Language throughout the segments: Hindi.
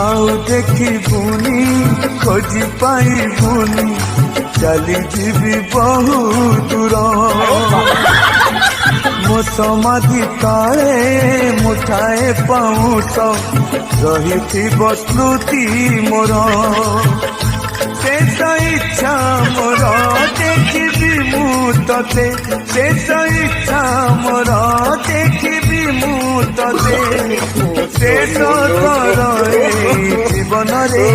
आउ देखिबुनी खोजी पाइबुनी चली जीवी बहु दूर मो समाधि तले मुठाए पाउस रही स्मृति मोर शेष इच्छा मोर देखिबी मु तते शेष इच्छा मोर देखिबी मु तते शेष थर जीवन रे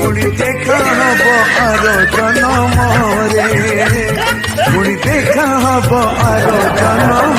पुणी देखा हब आर जन्म रे पुणी देखा हब आर जन्म